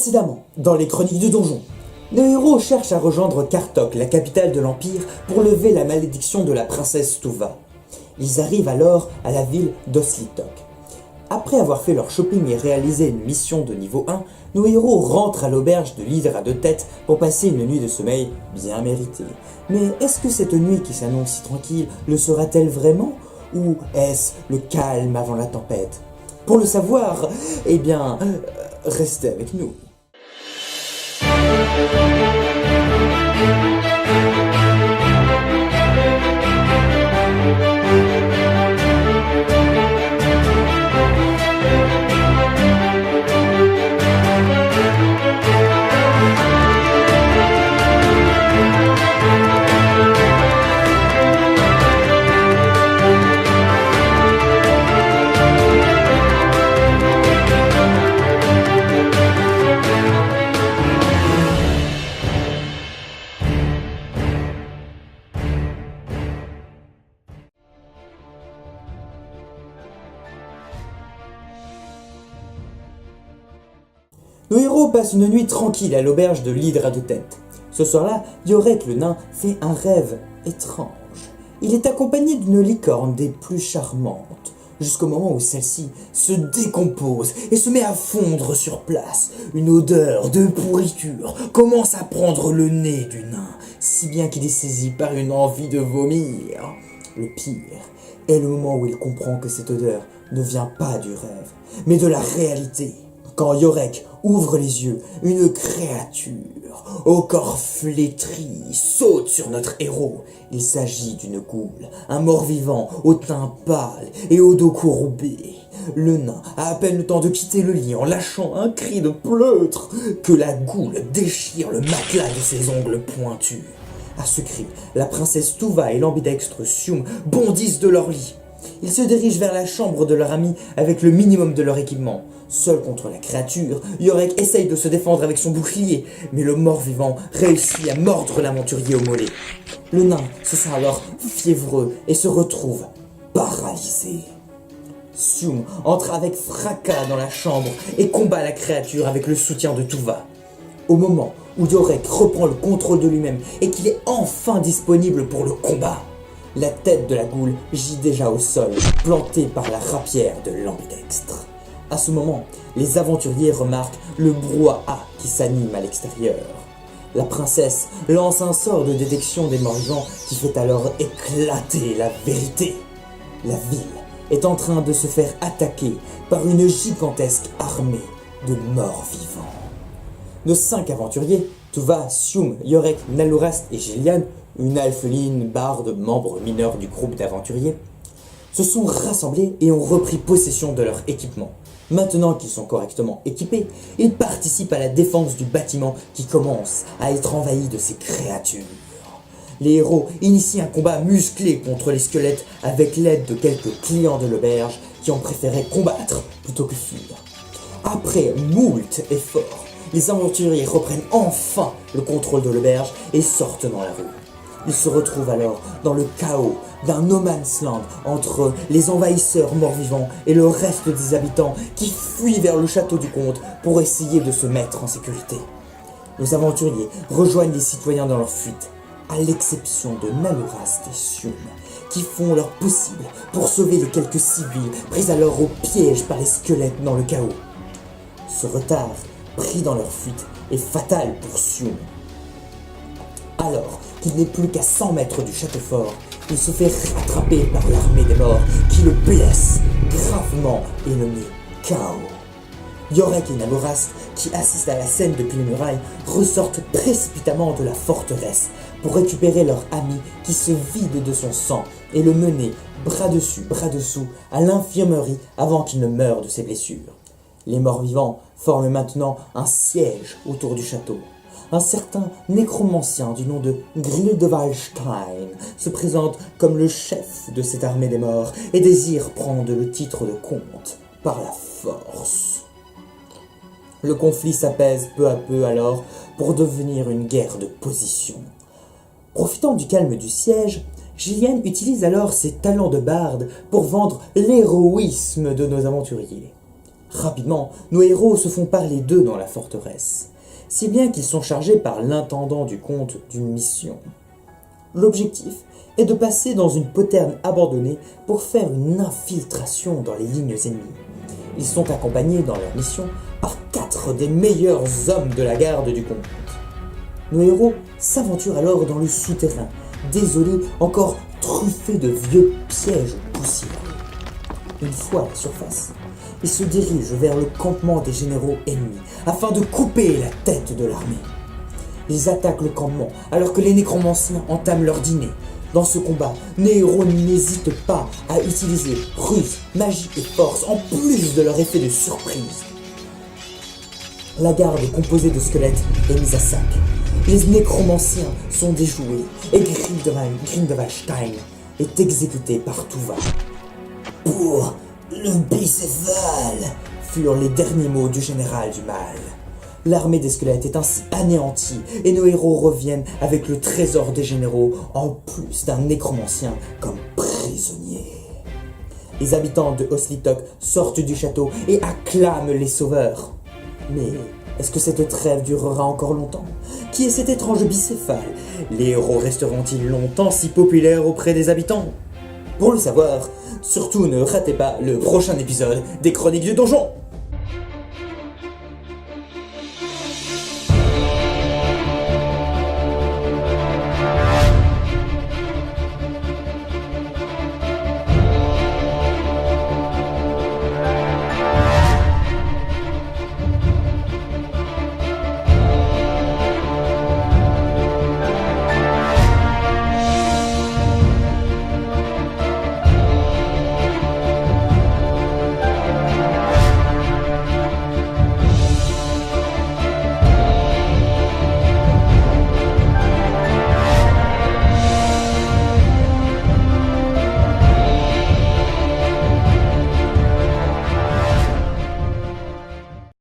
Précédemment, dans les chroniques de Donjon, nos héros cherchent à rejoindre Kartok, la capitale de l'Empire, pour lever la malédiction de la princesse Tuva. Ils arrivent alors à la ville d'Oslitok. Après avoir fait leur shopping et réalisé une mission de niveau 1, nos héros rentrent à l'auberge de l'Hydre à deux têtes pour passer une nuit de sommeil bien méritée. Mais est-ce que cette nuit qui s'annonce si tranquille le sera-t-elle vraiment? Ou est-ce le calme avant la tempête? Pour le savoir, eh bien, restez avec nous. Nos héros passent une nuit tranquille à l'auberge de l'Hydre à deux têtes. Ce soir-là, Yorek le nain fait un rêve étrange. Il est accompagné d'une licorne des plus charmantes, jusqu'au moment où celle-ci se décompose et se met à fondre sur place. Une odeur de pourriture commence à prendre le nez du nain, si bien qu'il est saisi par une envie de vomir. Le pire est le moment où il comprend que cette odeur ne vient pas du rêve, mais de la réalité. Quand Yorek ouvre les yeux, une créature au corps flétri saute sur notre héros. Il s'agit d'une goule, un mort-vivant au teint pâle et au dos courbé. Le nain a à peine le temps de quitter le lit en lâchant un cri de pleutre que la goule déchire le matelas de ses ongles pointus. À ce cri, la princesse Tuva et l'ambidextre Sium bondissent de leur lit. Ils se dirigent vers la chambre de leur ami avec le minimum de leur équipement. Seul contre la créature, Yorek essaye de se défendre avec son bouclier, mais le mort-vivant réussit à mordre l'aventurier au mollet. Le nain se sent alors fiévreux et se retrouve paralysé. Sium entre avec fracas dans la chambre et combat la créature avec le soutien de Tuva. Au moment où Yorek reprend le contrôle de lui-même et qu'il est enfin disponible pour le combat, la tête de la goule gît déjà au sol, plantée par la rapière de l'ambidextre. À ce moment, les aventuriers remarquent le brouhaha qui s'anime à l'extérieur. La princesse lance un sort de détection des morts-vivants qui fait alors éclater la vérité. La ville est en train de se faire attaquer par une gigantesque armée de morts-vivants. Nos 5 aventuriers, Tuva, Sium, Yorek, Nalurast et Gillian, une alpheline barde membre mineur du groupe d'aventuriers, se sont rassemblés et ont repris possession de leur équipement. Maintenant qu'ils sont correctement équipés, ils participent à la défense du bâtiment qui commence à être envahi de ces créatures. Les héros initient un combat musclé contre les squelettes avec l'aide de quelques clients de l'auberge qui ont préféré combattre plutôt que fuir. Après moult efforts, les aventuriers reprennent enfin le contrôle de l'auberge et sortent dans la rue. Ils se retrouvent alors dans le chaos d'un no man's land entre les envahisseurs morts-vivants et le reste des habitants qui fuient vers le château du comte pour essayer de se mettre en sécurité. Nos aventuriers rejoignent les citoyens dans leur fuite, à l'exception de Nalurast et Sium, qui font leur possible pour sauver les quelques civils pris alors au piège par les squelettes dans le chaos. Ce retard, pris dans leur fuite, est fatal pour Sium. Alors qu'il n'est plus qu'à 100 mètres du château fort, il se fait rattraper par l'armée des morts qui le blesse gravement et le met KO. Yorek et Nalurast, qui assistent à la scène depuis les murailles, ressortent précipitamment de la forteresse pour récupérer leur ami qui se vide de son sang et le mener bras dessus, bras dessous à l'infirmerie avant qu'il ne meure de ses blessures. Les morts-vivants forment maintenant un siège autour du château. Un certain nécromancien du nom de Grildevalstein se présente comme le chef de cette armée des morts et désire prendre le titre de comte par la force. Le conflit s'apaise peu à peu alors pour devenir une guerre de position. Profitant du calme du siège, Gillian utilise alors ses talents de barde pour vendre l'héroïsme de nos aventuriers. Rapidement, nos héros se font parler d'eux dans la forteresse, si bien qu'ils sont chargés par l'intendant du comte d'une mission. L'objectif est de passer dans une poterne abandonnée pour faire une infiltration dans les lignes ennemies. Ils sont accompagnés dans leur mission par 4 des meilleurs hommes de la garde du comte. Nos héros s'aventurent alors dans le souterrain, désolé, encore truffé de vieux pièges poussiéreux. Une fois à la surface, ils se dirigent vers le campement des généraux ennemis afin de couper la tête de l'armée. Ils attaquent le campement alors que les nécromanciens entament leur dîner. Dans ce combat, nos héros n'hésitent pas à utiliser ruse, magie et force en plus de leur effet de surprise. La garde composée de squelettes est mise à sac. Les nécromanciens sont déjoués et Grindelwaldstein est exécuté par Tuva. Pour le bicéphale, furent les derniers mots du général du mal. L'armée des squelettes est ainsi anéantie et nos héros reviennent avec le trésor des généraux en plus d'un nécromancien comme prisonnier. Les habitants de Oslitok sortent du château et acclament les sauveurs. Mais est-ce que cette trêve durera encore longtemps? Qui est cet étrange bicéphale? Les héros resteront-ils longtemps si populaires auprès des habitants? Pour le savoir, surtout ne ratez pas le prochain épisode des Chroniques du Donjon.